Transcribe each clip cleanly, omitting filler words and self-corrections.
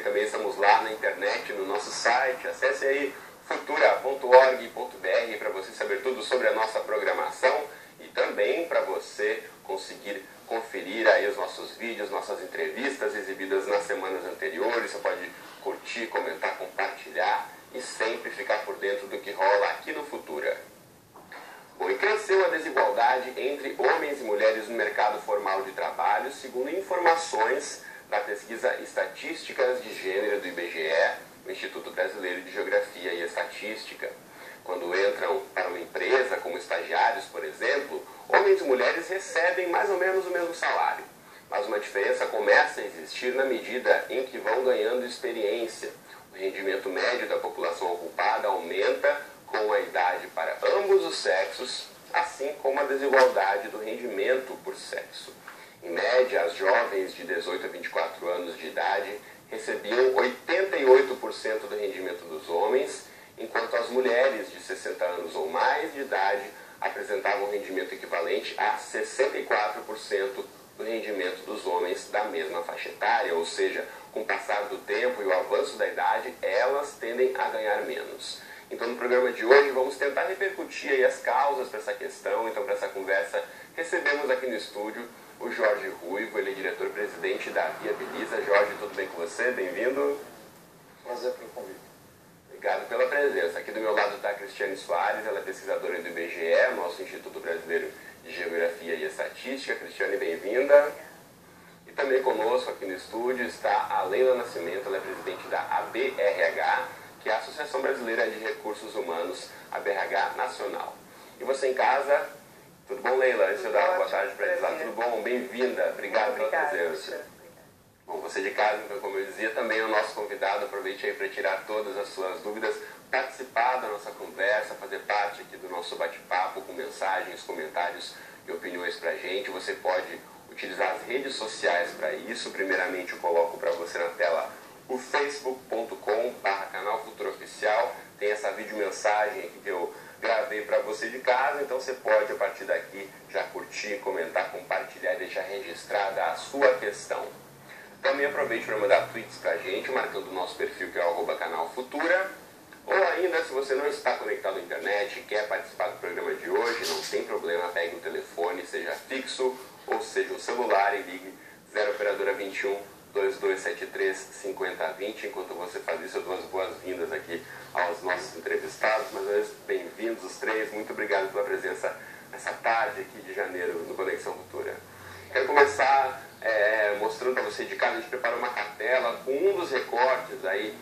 também estamos lá na internet, no nosso site. Acesse aí futura.org.br para você saber tudo sobre a nossa programação e também para você conseguir conferir aí os nossos vídeos, nossas entrevistas exibidas nas semanas anteriores. Você pode curtir, comentar, compartilhar e sempre ficar por dentro do que rola aqui no Futura. Bom, e cresceu a desigualdade entre homens e mulheres no mercado formal de trabalho, segundo informações da pesquisa Estatísticas de Gênero do IBGE, o Instituto Brasileiro de Geografia e Estatística. Quando entram para uma empresa como estagiários, por exemplo, homens e mulheres recebem mais ou menos o mesmo salário. Mas uma diferença começa a existir na medida em que vão ganhando experiência. O rendimento médio da população ocupada aumenta com a idade para ambos os sexos, assim como a desigualdade do rendimento por sexo. Em média, as jovens de 18 a 24 anos de idade recebiam 88% do rendimento dos homens, enquanto as mulheres de 60 anos ou mais de idade apresentavam um rendimento equivalente a 64% do rendimento dos homens da mesma faixa etária, ou seja, com o passar do tempo e o avanço da idade, elas tendem a ganhar menos. Então, no programa de hoje, vamos tentar repercutir aí as causas para essa questão. Então, para essa conversa, recebemos aqui no estúdio o Jorge Ruivo, ele é diretor-presidente da Viabiliza. Jorge, tudo bem com você? Bem-vindo. Prazer pelo convite. Obrigado pela presença. Aqui do meu lado está a Cristiane Soares, ela é pesquisadora do IBGE, nosso Instituto Brasileiro de Geografia e Estatística. Cristiane, bem-vinda. E também conosco aqui no estúdio está a Leila Nascimento, ela é presidente da ABRH, que é a Associação Brasileira de Recursos Humanos, ABRH Nacional. E você em casa, tudo bom, Leila? Antes de eu dar uma boa tarde para eles lá, tudo bom? Bem-vinda, obrigado pela presença. Bom, você de casa, então, como eu dizia, também é o nosso convidado. Aproveite aí para tirar todas as suas dúvidas, participar da nossa conversa, fazer parte aqui do nosso bate-papo com mensagens, comentários e opiniões para a gente. Você pode utilizar as redes sociais para isso. Primeiramente, eu coloco para você na tela o facebook.com/canal Futura Oficial. Tem essa videomensagem aqui que eu gravei para você de casa, então você pode, a partir daqui, já curtir, comentar, compartilhar e deixar registrada a sua questão. Também aproveite para mandar tweets para a gente, marcando o nosso perfil, que é o @canal Futura. Ou ainda, se você não está conectado à internet e quer participar do programa de hoje, não tem problema, pegue um telefone, seja fixo ou seja um celular, e ligue 0 operadora 21 2273 5020. Enquanto você faz isso, eu dou as boas-vindas aqui aos nossos entrevistados. Mas antes, bem-vindos os três, muito obrigado pela presença nessa tarde aqui de janeiro no Conexão Futura. Quero começar mostrando para você de casa. A gente preparou uma cartela com um dos recortes aí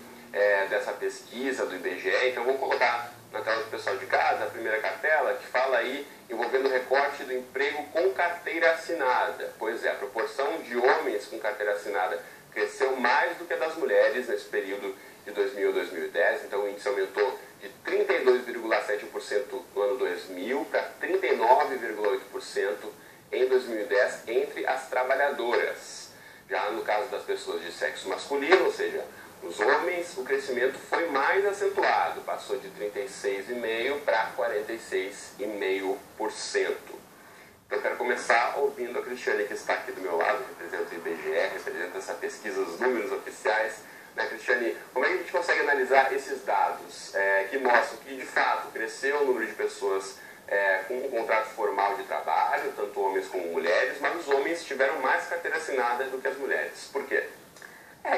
dessa pesquisa do IBGE. Então vou colocar na tela do pessoal de casa a primeira cartela, que fala aí envolvendo o recorte do emprego com carteira assinada. Pois é, a proporção de homens com carteira assinada cresceu mais do que a das mulheres nesse período de 2000 a 2010. Então o índice aumentou de 32,7% no ano 2000 para 39,8% em 2010 entre as trabalhadoras. Já no caso das pessoas de sexo masculino, ou seja, os homens, o crescimento foi mais acentuado, passou de 36,5% para 46,5%. Então eu quero começar ouvindo a Cristiane, que está aqui do meu lado, representa o IBGE, representa essa pesquisa, os números oficiais. Né, Cristiane, como é que a gente consegue analisar esses dados que mostram que, de fato, cresceu o número de pessoas com um contrato formal de trabalho, tanto homens como mulheres, mas os homens tiveram mais carteira assinada do que as mulheres. Por quê?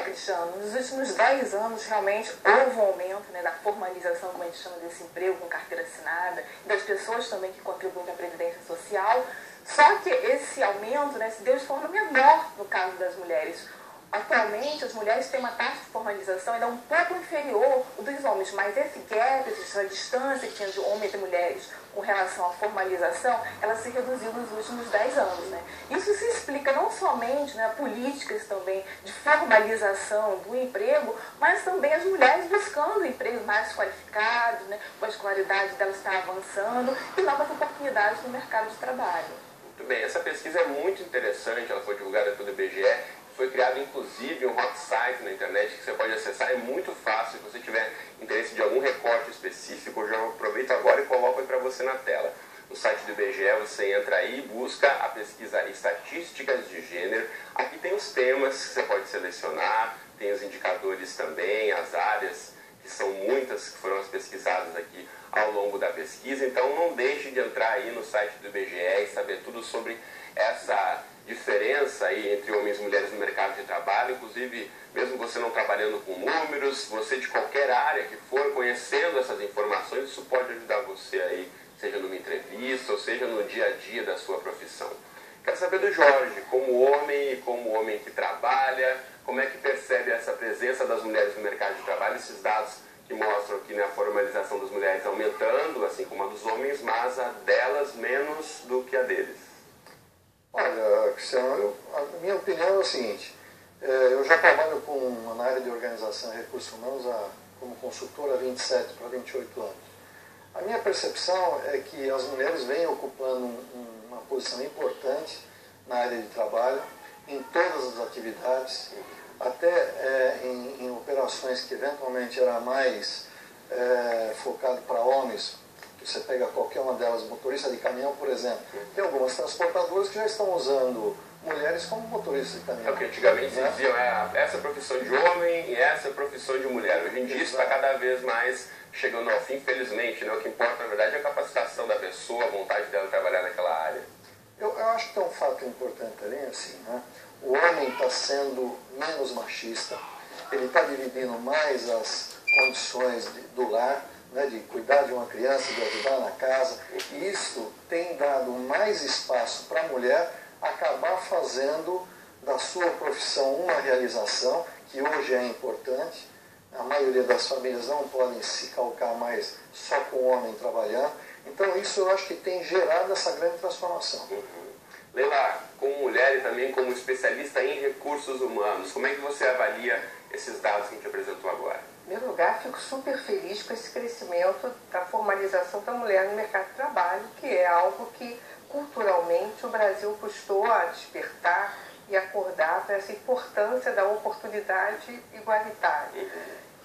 Cristiano, nos últimos 10 anos realmente houve um aumento, né, da formalização, como a gente chama desse emprego com carteira assinada, e das pessoas também que contribuem com a Previdência Social. Só que esse aumento, né, se deu de forma menor no caso das mulheres. Atualmente, as mulheres têm uma taxa de formalização ainda um pouco inferior ao dos homens, mas esse gap, essa distância que tinha de homens e mulheres com relação à formalização, ela se reduziu nos últimos 10 anos. Né? Isso se explica não somente, né, políticas também de formalização do emprego, mas também as mulheres buscando empregos mais qualificados, né, com a escolaridade delas estar avançando e novas oportunidades no mercado de trabalho. Muito bem, essa pesquisa é muito interessante, ela foi divulgada pelo IBGE. Foi criado, inclusive, um hot site na internet que você pode acessar. É muito fácil. Se você tiver interesse de algum recorte específico, eu já aproveito agora e coloco aí para você na tela. No site do IBGE você entra aí e busca a pesquisa Estatísticas de Gênero. Aqui tem os temas que você pode selecionar, tem os indicadores também, as áreas, que são muitas, que foram as pesquisadas aqui ao longo da pesquisa. Então não deixe de entrar aí no site do IBGE e saber tudo sobre essa diferença aí entre homens e mulheres no mercado de trabalho. Inclusive, mesmo você não trabalhando com números, você de qualquer área que for, conhecendo essas informações, isso pode ajudar você aí, seja numa entrevista ou seja no dia a dia da sua profissão. Quero saber do Jorge, como homem que trabalha, como é que percebe essa presença das mulheres no mercado de trabalho, esses dados que mostram aqui, né, a formalização das mulheres aumentando, assim como a dos homens, mas a delas menos do que a deles. Olha, Cristiano, a minha opinião é o seguinte, eu já trabalho na área de organização e recursos humanos como consultor há 27 para 28 anos. A minha percepção é que as mulheres vêm ocupando uma posição importante na área de trabalho, em todas as atividades, até em operações que eventualmente era mais focado para homens. Você pega qualquer uma delas, motorista de caminhão, por exemplo. Tem algumas transportadoras que já estão usando mulheres como motoristas de caminhão. É o que antigamente se diziam, essa é a profissão de homem e essa é a profissão de mulher. Hoje em dia isso está cada vez mais chegando ao fim, infelizmente, né? O que importa, na verdade, é a capacitação da pessoa, a vontade dela de trabalhar naquela área. Eu acho que tem um fato importante ali, assim, né? O homem está sendo menos machista, ele está dividindo mais as condições do lar, né, de cuidar de uma criança, de ajudar na casa. E isso tem dado mais espaço para a mulher acabar fazendo da sua profissão uma realização, que hoje é importante. A maioria das famílias não podem se calcar mais só com o homem trabalhando. Então isso eu acho que tem gerado essa grande transformação. Leila, como mulher e também como especialista em recursos humanos, como é que você avalia esses dados que a gente apresentou agora? Em primeiro lugar, fico super feliz com esse crescimento da formalização da mulher no mercado de trabalho, que é algo que culturalmente o Brasil custou a despertar e acordar para essa importância da oportunidade igualitária.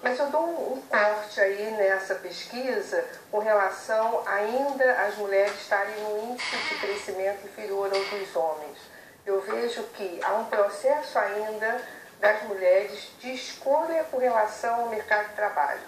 Mas eu dou um corte aí nessa pesquisa com relação ainda às mulheres estarem num índice de crescimento inferior ao dos homens. Eu vejo que há um processo ainda das mulheres de escolha com relação ao mercado de trabalho.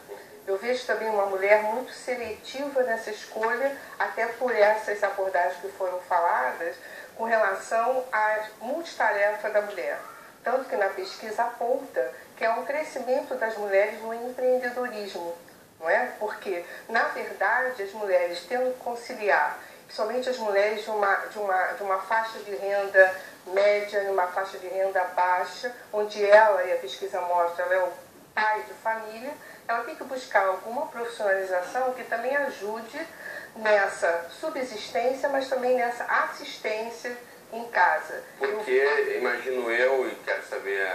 Eu vejo também uma mulher muito seletiva nessa escolha, até por essas abordagens que foram faladas, com relação à multitarefa da mulher. Tanto que na pesquisa aponta que há um crescimento das mulheres no empreendedorismo, não é? Porque, na verdade, as mulheres tendo que conciliar, principalmente as mulheres de uma faixa de renda média e uma faixa de renda baixa, onde ela, e a pesquisa mostra, ela é o pai de família, ela tem que buscar alguma profissionalização que também ajude nessa subsistência, mas também nessa assistência em casa. Porque, imagino eu, e quero saber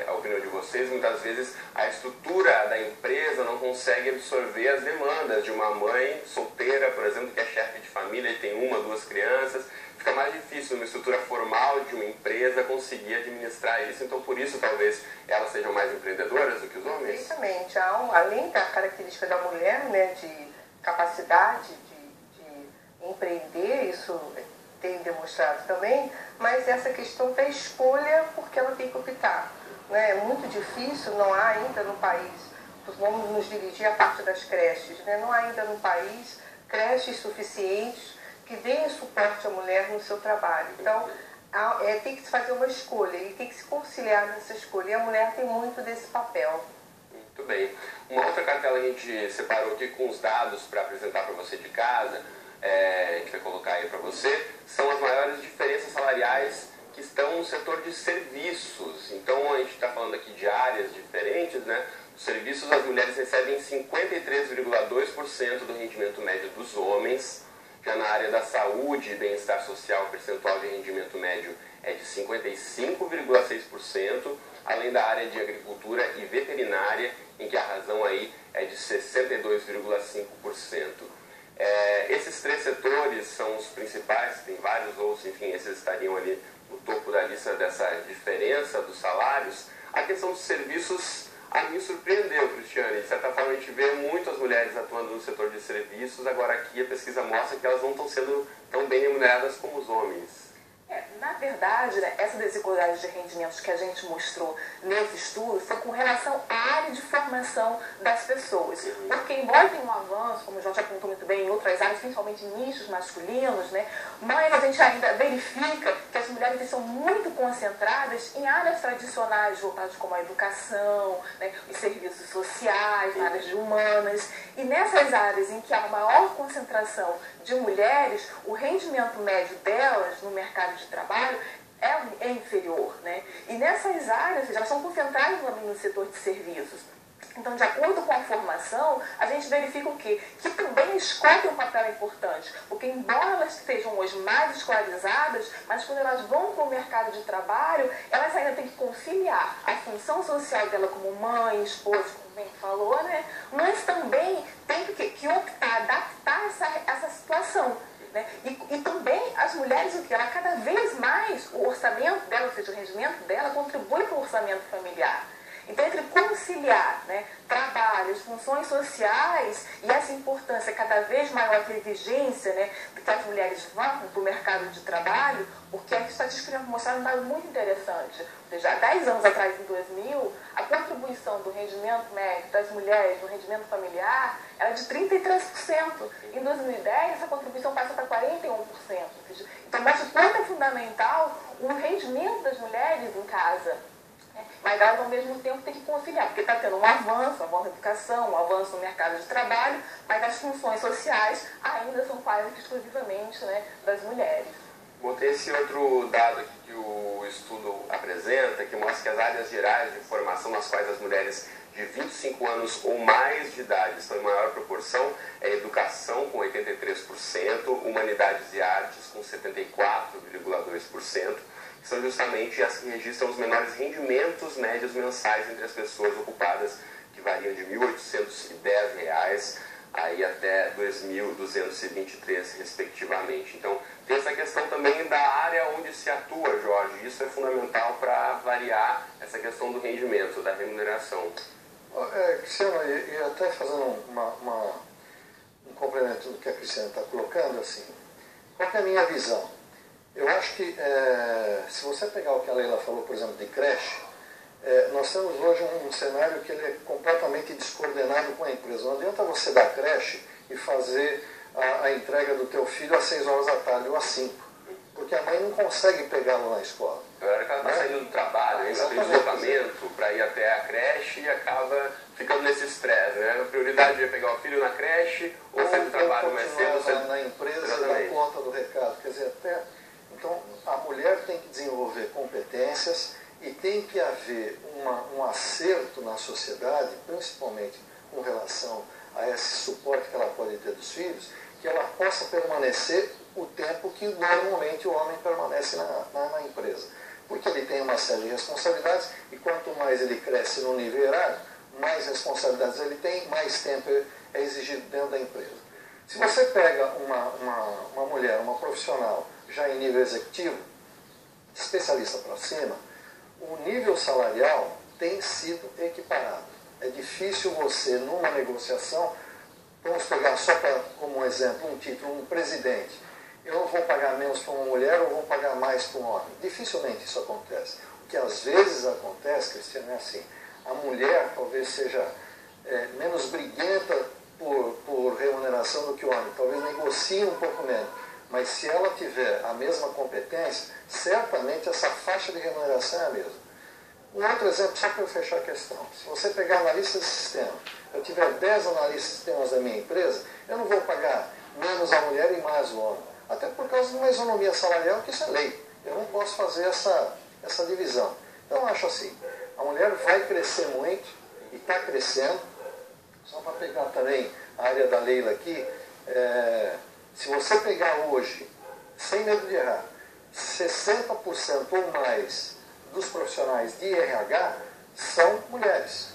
a opinião de vocês, muitas vezes a estrutura da empresa não consegue absorver as demandas de uma mãe solteira, por exemplo, que é chefe de família e tem uma, duas crianças. Fica mais difícil numa estrutura formal de uma empresa conseguir administrar isso. Então, por isso, talvez, elas sejam mais empreendedoras do que os homens? Exatamente. Além da característica da mulher, né, de capacidade de empreender, isso tem demonstrado também, mas essa questão da escolha, porque ela tem que optar. Né? É muito difícil, não há ainda no país, vamos nos dirigir à parte das creches, né? Não há ainda no país creches suficientes que deem suporte à mulher no seu trabalho. Então, tem que se fazer uma escolha e tem que se conciliar nessa escolha. E a mulher tem muito desse papel. Muito bem. Uma outra cartela que a gente separou aqui com os dados para apresentar para você de casa, a gente vai colocar aí para você, são as maiores diferenças salariais que estão no setor de serviços. Então, a gente está falando aqui de áreas diferentes, né? Os serviços, as mulheres recebem 53,2% do rendimento médio dos homens. Já na área da saúde e bem-estar social, o percentual de rendimento médio é de 55,6%, além da área de agricultura e veterinária, em que a razão aí é de 62,5%. Esses três setores são os principais, tem vários outros, enfim, esses estariam ali no topo da lista dessa diferença dos salários. A questão dos serviços, A mim surpreendeu, Cristiane. De certa forma, a gente vê muitas mulheres atuando no setor de serviços. Agora, aqui a pesquisa mostra que elas não estão sendo tão bem remuneradas como os homens. Na verdade, né, essa desigualdade de rendimentos que a gente mostrou nesse estudo foi com relação à área de formação das pessoas. Porque, embora tenha um avanço, como o Jorge apontou muito bem, em outras áreas, principalmente em nichos masculinos, né, mas a gente ainda verifica que as mulheres estão muito concentradas em áreas tradicionais voltadas como a educação, né, os serviços sociais, áreas de humanas. E nessas áreas em que há uma maior concentração de mulheres, o rendimento médio delas no mercado de trabalho é inferior, né? E nessas áreas, elas são concentradas também no setor de serviços. Então, de acordo com a formação, a gente verifica o quê? Que também a escola tem um papel importante, porque embora elas estejam hoje mais escolarizadas, mas quando elas vão para o mercado de trabalho, elas ainda têm que conciliar a função social dela como mãe, esposa, como bem falou, né? Mas também tem que optar, adaptar essa situação. Né? E também as mulheres, ela cada vez mais, o orçamento dela, ou seja, o rendimento dela, contribui para o orçamento familiar. Então, entre conciliar, né, trabalhos, funções sociais e essa importância cada vez maior, a exigência, né, de que as mulheres vão para o mercado de trabalho, porque as estatísticas mostraram um dado muito interessante. Ou seja, há 10 anos atrás, em 2000, a contribuição do rendimento médio das mulheres no rendimento familiar era de 33%. Em 2010, essa contribuição passou para 41%. Então, mostra o quanto é fundamental o rendimento das mulheres em casa. Mas elas, ao mesmo tempo, têm que conciliar, porque está tendo um avanço na educação, um avanço no mercado de trabalho, mas as funções sociais ainda são quase que exclusivamente, né, das mulheres. Bom, tem esse outro dado aqui que o estudo apresenta, que mostra que as áreas gerais de formação nas quais as mulheres de 25 anos ou mais de idade estão em maior proporção é educação, com 83%, humanidades e artes, com 74,2%, que são justamente as que registram os menores rendimentos médios mensais entre as pessoas ocupadas, que variam de R$ 1.810 aí até 2.223, respectivamente. Então, tem essa questão também da área onde se atua, Jorge. Isso é fundamental para variar essa questão do rendimento, da remuneração. Cristiano, e até fazendo um complemento do que a Cristiana está colocando, assim, qual que é a minha visão? Eu acho que, se você pegar o que a Leila falou, por exemplo, de creche, nós temos hoje um cenário que ele é completamente descoordenado com a empresa. Não adianta você dar creche e fazer a entrega do teu filho às 6 horas da tarde ou às 5, porque a mãe não consegue pegá-lo na escola. A hora que ela está saindo do trabalho, ainda tem deslocamento para ir até a creche e acaba ficando nesse estresse, né? A prioridade é pegar o filho na creche ou sair do trabalho mais cedo. Na empresa e dar conta do recado. Quer dizer, então, a mulher tem que desenvolver competências e tem que haver um acerto na sociedade, principalmente com relação a esse suporte que ela pode ter dos filhos, que ela possa permanecer o tempo que normalmente o homem permanece na empresa. Porque ele tem uma série de responsabilidades e quanto mais ele cresce no nível hierárquico, mais responsabilidades ele tem, mais tempo é exigido dentro da empresa. Se você pega uma mulher, uma profissional, já em nível executivo, especialista para cima, o nível salarial tem sido equiparado. É difícil você, numa negociação, vamos pegar só como um exemplo, um título, um presidente, eu vou pagar menos para uma mulher ou vou pagar mais para um homem. Dificilmente isso acontece. O que às vezes acontece, Cristiano, é assim, a mulher talvez seja menos briguenta por remuneração do que o homem, talvez negocie um pouco menos, mas se ela tiver a mesma competência, certamente essa faixa de remuneração é a mesma. Um outro exemplo, só para eu fechar a questão, se você pegar analista de sistema, eu tiver 10 analistas de sistemas da minha empresa, eu não vou pagar menos a mulher e mais o homem, até por causa de uma isonomia salarial, que isso é lei, eu não posso fazer essa divisão. Então eu acho assim, a mulher vai crescer muito, e está crescendo, só para pegar também a área da Leila aqui, se você pegar hoje, sem medo de errar, 60% ou mais dos profissionais de RH são mulheres.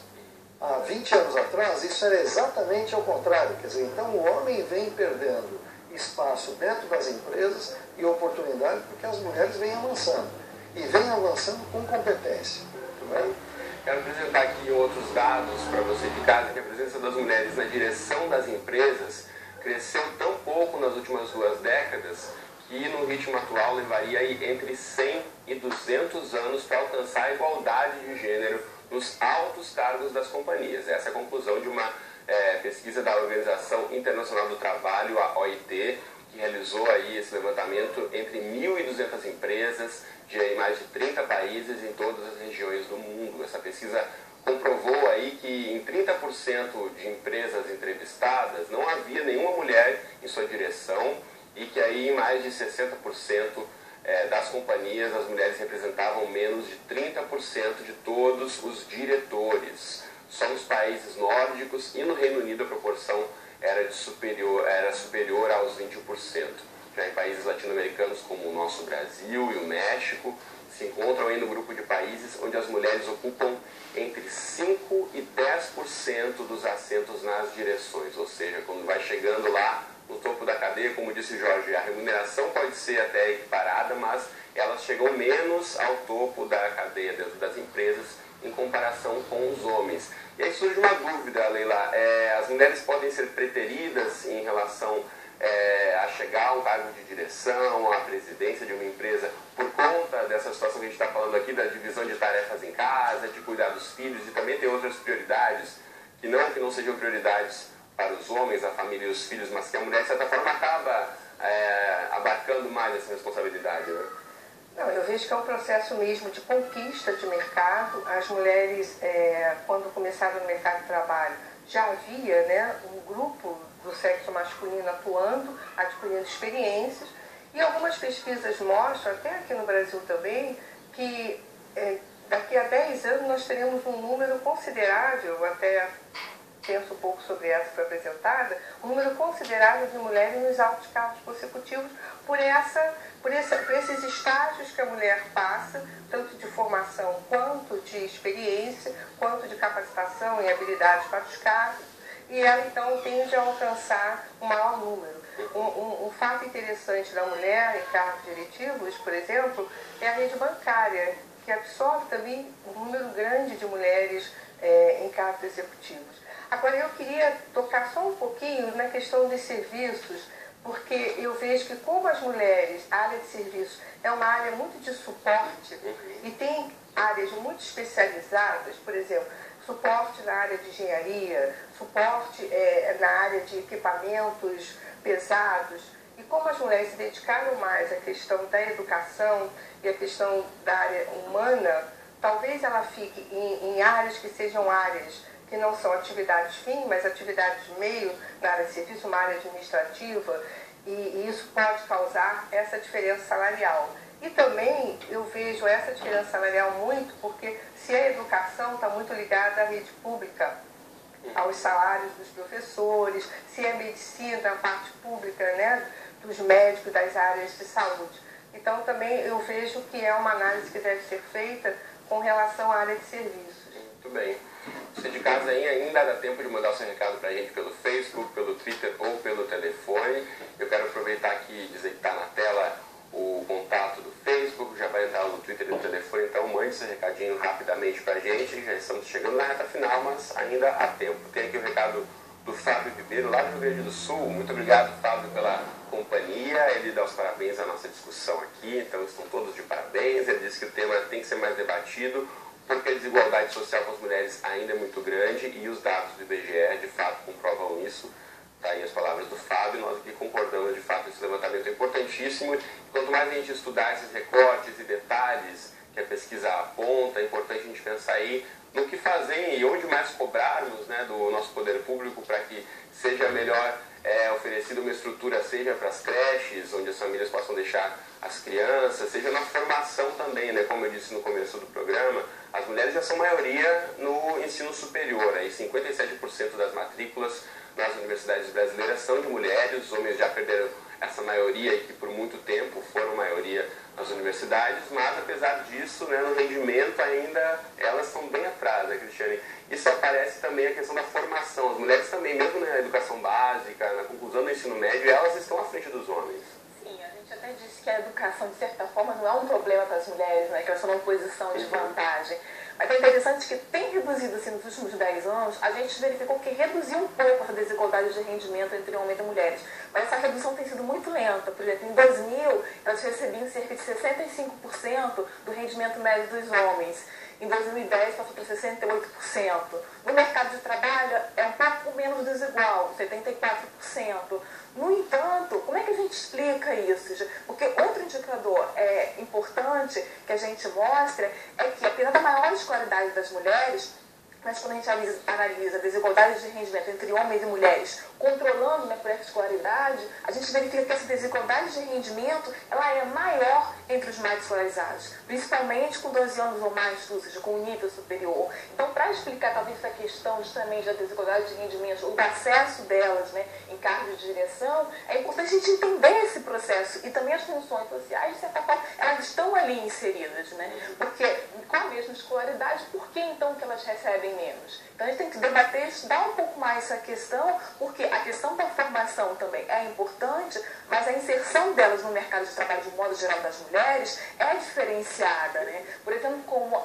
Há 20 anos atrás, isso era exatamente ao contrário. Quer dizer, então o homem vem perdendo espaço dentro das empresas e oportunidade porque as mulheres vêm avançando. E vêm avançando com competência. Tá bem? Quero apresentar aqui outros dados para você de casa, que a presença das mulheres na direção das empresas cresceu tão pouco nas últimas 2 décadas que no ritmo atual levaria aí entre 100 e 200 anos para alcançar a igualdade de gênero nos altos cargos das companhias. Essa é a conclusão de uma pesquisa da Organização Internacional do Trabalho, a OIT, que realizou aí esse levantamento entre 1.200 empresas de aí mais de 30 países em todas as regiões do mundo. Essa pesquisa comprovou aí que em 30% de empresas entrevistadas não havia nenhuma mulher em sua direção e que aí em mais de 60% das companhias as mulheres representavam menos de 30% de todos os diretores. Só nos países nórdicos e no Reino Unido a proporção era superior aos 21%. Já em países latino-americanos como o nosso Brasil e o México, se encontram aí no grupo de países onde as mulheres ocupam entre 5% e 10% dos assentos nas direções. Ou seja, quando vai chegando lá no topo da cadeia, como disse Jorge, a remuneração pode ser até equiparada, mas elas chegam menos ao topo da cadeia dentro das empresas em comparação com os homens. E aí surge uma dúvida, Leila, as mulheres podem ser preteridas em relação a chegar a um cargo de direção, a presidência de uma empresa, por conta dessa situação que a gente está falando aqui, da divisão de tarefas em casa, de cuidar dos filhos, e também tem outras prioridades, que não sejam prioridades para os homens, a família e os filhos, mas que a mulher, de certa forma, acaba abarcando mais essa responsabilidade, né? Não, eu vejo que é um processo mesmo de conquista de mercado. As mulheres, quando começaram no mercado de trabalho, já havia, né, um grupo do sexo masculino atuando, adquirindo experiências, e algumas pesquisas mostram, até aqui no Brasil também, que daqui a 10 anos nós teremos um número considerável, até penso um pouco sobre essa que foi apresentada, um número considerável de mulheres nos altos cargos consecutivos por esses estágios que a mulher passa, tanto de formação quanto de experiência, quanto de capacitação e habilidades para os cargos, e ela então tende a alcançar um maior número. Um fato interessante da mulher em cargos diretivos, por exemplo, é a rede bancária, que absorve também um número grande de mulheres em cargos executivos. Agora, eu queria tocar só um pouquinho na questão dos serviços, porque eu vejo que como as mulheres, a área de serviços é uma área muito de suporte e tem áreas muito especializadas, por exemplo, suporte na área de engenharia, suporte na área de equipamentos pesados, e como as mulheres se dedicaram mais à questão da educação e à questão da área humana, talvez ela fique em áreas que sejam áreas que não são atividades fim, mas atividades meio na área de serviço, uma área administrativa, e isso pode causar essa diferença salarial. E também eu vejo essa diferença salarial muito porque se a educação está muito ligada à rede pública, aos salários dos professores, se a medicina, a parte pública, né, dos médicos, das áreas de saúde. Então também eu vejo que é uma análise que deve ser feita com relação à área de serviços. Muito bem. Você de casa ainda dá tempo de mandar o seu recado para a gente pelo Facebook, pelo Twitter ou pelo telefone. Eu quero aproveitar aqui e dizer que está na tela o contato do Facebook, já vai entrar no Twitter e no telefone, então mande seu recadinho rapidamente para a gente. Já estamos chegando na reta final, mas ainda há tempo. Tem aqui o recado do Fábio Ribeiro, lá do Rio Grande do Sul. Muito obrigado, Fábio, pela companhia. Ele dá os parabéns à nossa discussão aqui, então estão todos de parabéns. Ele disse que o tema tem que ser mais debatido, porque a desigualdade social com as mulheres ainda é muito grande e os dados do IBGE de fato comprovam isso. Está aí as palavras do Fábio, nós aqui concordamos de fato, esse levantamento é importantíssimo. E quanto mais a gente estudar esses recortes e detalhes que a pesquisa aponta, é importante a gente pensar aí no que fazer e onde mais cobrarmos, né, do nosso poder público para que seja melhor oferecida uma estrutura, seja para as creches, onde as famílias possam deixar as crianças, seja na formação também, né, como eu disse no começo do programa. As mulheres já são maioria no ensino superior, aí 57% das matrículas nas universidades brasileiras são de mulheres, os homens já perderam essa maioria e que por muito tempo foram maioria nas universidades, mas apesar disso, né, no rendimento ainda elas estão bem atrás, né, Cristiane? Isso aparece também a questão da formação, as mulheres também, mesmo na educação básica, na conclusão do ensino médio, elas estão à frente dos homens. Sim, a gente até disse que a educação, de certa forma, não é um problema para as mulheres, né, que elas estão numa posição de vantagem. Mas é interessante que tem reduzido, assim, nos últimos 10 anos, a gente verificou que reduziu um pouco a desigualdade de rendimento entre homens e mulheres. Mas essa redução tem sido muito lenta. Por exemplo, em 2000, elas recebiam cerca de 65% do rendimento médio dos homens. Em 2010, passou para 68%. No mercado de trabalho, é um pouco menos desigual, 74%. No entanto, como é que a gente explica isso? Porque outro indicador importante que a gente mostra é que, apesar da maior escolaridade das mulheres, mas quando a gente analisa a desigualdade de rendimento entre homens e mulheres, controlando, né, por essa escolaridade, a gente verifica que essa desigualdade de rendimento ela é maior entre os mais escolarizados, principalmente com 12 anos ou mais, ou seja, com um nível superior. Então, para explicar talvez essa questão justamente da desigualdade de rendimento, ou do acesso delas, né, em cargos de direção, é importante a gente entender esse processo e também as funções sociais, de certa forma, elas estão ali inseridas, né? Porque com a mesma escolaridade, por que então que elas recebem menos? Então a gente tem que debater, estudar um pouco mais essa questão, porque a questão da formação também é importante, mas a inserção delas no mercado de trabalho, de um modo geral, das mulheres, é diferenciada, né? Por exemplo, como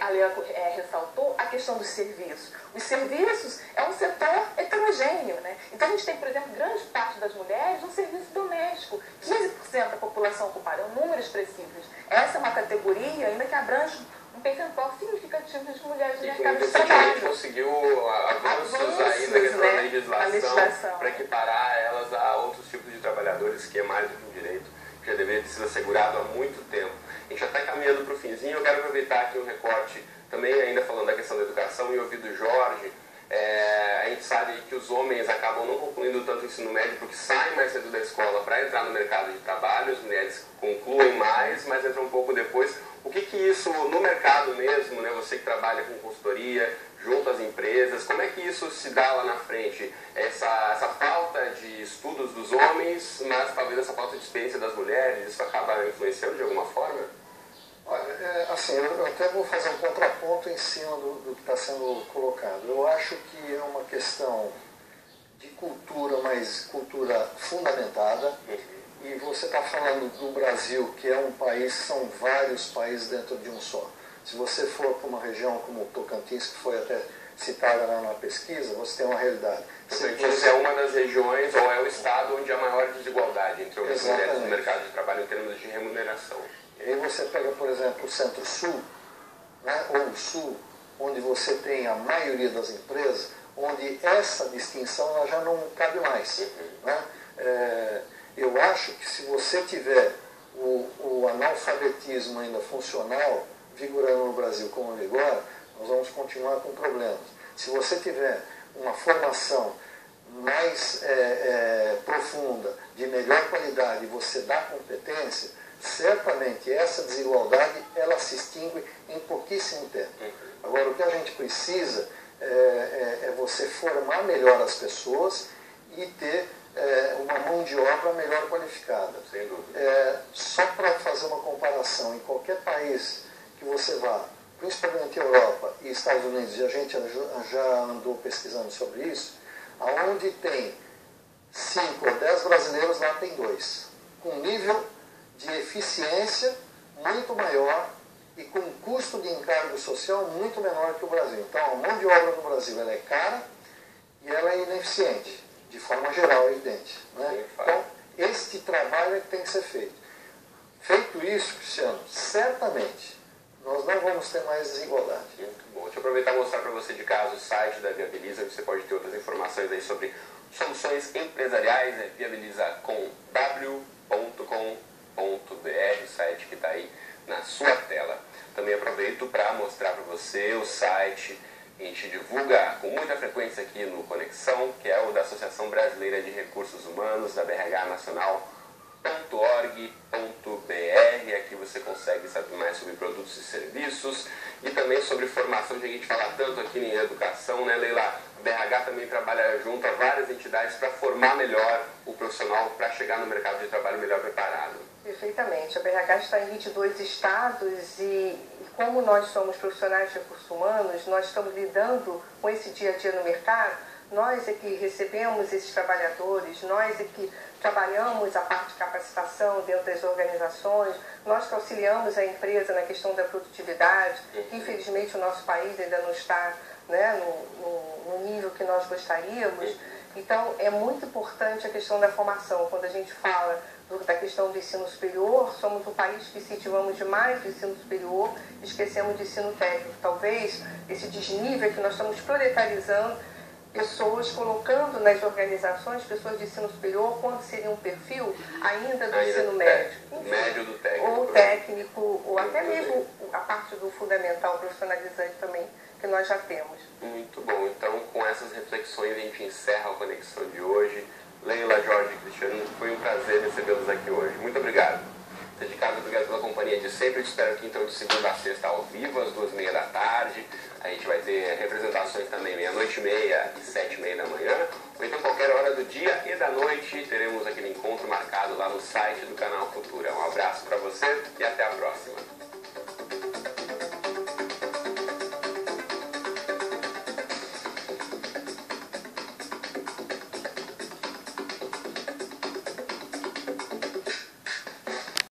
a Leila ressaltou, a questão dos serviços. Os serviços é um setor heterogêneo, né? Então a gente tem, por exemplo, grande parte das mulheres no serviço doméstico. 15% da população ocupada, é um número expressivo. Essa é uma categoria ainda que abrange um percentual significativo de mulheres no mercado de trabalho. A gente conseguiu avanços aí na questão da legislação para equiparar elas a outros tipos de trabalhadores, que é mais do que um direito, que já deveria ter sido assegurado há muito tempo. A gente já está caminhando para o finzinho, eu quero aproveitar aqui um recorte, também ainda falando da questão da educação, e ouvir do Jorge. A gente sabe que os homens acabam não concluindo tanto o ensino médio porque saem mais cedo da escola para entrar no mercado de trabalho, as mulheres concluem mais, mas entram um pouco depois. O que isso, no mercado mesmo, né, você que trabalha com consultoria, junto às empresas, como é que isso se dá lá na frente? Essa falta de estudos dos homens, mas talvez essa falta de experiência das mulheres, isso acaba influenciando de alguma forma? Olha, assim, eu até vou fazer um contraponto em cima do que está sendo colocado. Eu acho que é uma questão de cultura, mas cultura fundamentada. E você está falando do Brasil, que é um país, são vários países dentro de um só. Se você for para uma região como o Tocantins, que foi até citada lá na pesquisa, você tem uma realidade. Tocantins é uma das regiões, ou é o estado onde há maior desigualdade entre homens e mulheres no mercado de trabalho em termos de remuneração. E aí você pega, por exemplo, o Centro-Sul, né, ou o Sul, onde você tem a maioria das empresas, onde essa distinção ela já não cabe mais. Né? Eu acho que se você tiver o analfabetismo ainda funcional vigorando no Brasil como vigora, nós vamos continuar com problemas. Se você tiver uma formação mais profunda, de melhor qualidade, e você dá competência, certamente essa desigualdade ela se extingue em pouquíssimo tempo. Agora, o que a gente precisa é você formar melhor as pessoas e ter uma mão de obra melhor qualificada. Sem dúvida. Só para fazer uma comparação, em qualquer país que você vá, principalmente Europa e Estados Unidos, e a gente já andou pesquisando sobre isso, aonde tem 5 ou 10 brasileiros, lá tem 2, com nível de eficiência muito maior e com um custo de encargo social muito menor que o Brasil. Então, a mão de obra no Brasil ela é cara e ela é ineficiente, de forma geral, evidente. Né? Então, este trabalho é que tem que ser feito. Feito isso, Cristiano, certamente nós não vamos ter mais desigualdade. Muito bom. Deixa eu aproveitar e mostrar para você de casa o site da Viabiliza, que você pode ter outras informações aí sobre soluções empresariais, viabiliza.com.br, o site que está aí na sua tela. Também aproveito para mostrar para você o site que a gente divulga com muita frequência aqui no Conexão, que é o da Associação Brasileira de Recursos Humanos, da BRH Nacional.org.br. Aqui você consegue saber mais sobre produtos e serviços e também sobre formação, que a gente fala tanto aqui em educação, né, Leila? A BRH também trabalha junto a várias entidades para formar melhor o profissional para chegar no mercado de trabalho melhor preparado. Perfeitamente. A BRH está em 22 estados e como nós somos profissionais de recursos humanos, nós estamos lidando com esse dia a dia no mercado, nós é que recebemos esses trabalhadores, nós é que trabalhamos a parte de capacitação dentro das organizações, nós que auxiliamos a empresa na questão da produtividade, que infelizmente o nosso país ainda não está, né, no nível que nós gostaríamos. Então é muito importante a questão da formação. Quando a gente fala da questão do ensino superior, somos um país que incentivamos demais o ensino superior, esquecemos do ensino técnico. Talvez esse desnível que nós estamos proletarizando pessoas, colocando nas organizações pessoas de ensino superior, quando seria um perfil ainda do ensino médio. Médio do técnico. Ou técnico, ou até mesmo a parte do fundamental profissionalizante também, que nós já temos. Muito bom. Então, com essas reflexões, a gente encerra a conexão de hoje. Leila, Jorge e Cristiano, foi um prazer recebê-los aqui hoje. Muito obrigado. Você de casa, obrigado pela companhia de sempre. Eu te espero aqui, então, de segunda a sexta, ao vivo, às 2h30 da tarde. A gente vai ter representações também, 00:30 e 7h30 da manhã. Ou então, qualquer hora do dia e da noite, teremos aquele encontro marcado lá no site do Canal Futura. Um abraço para você e até a próxima.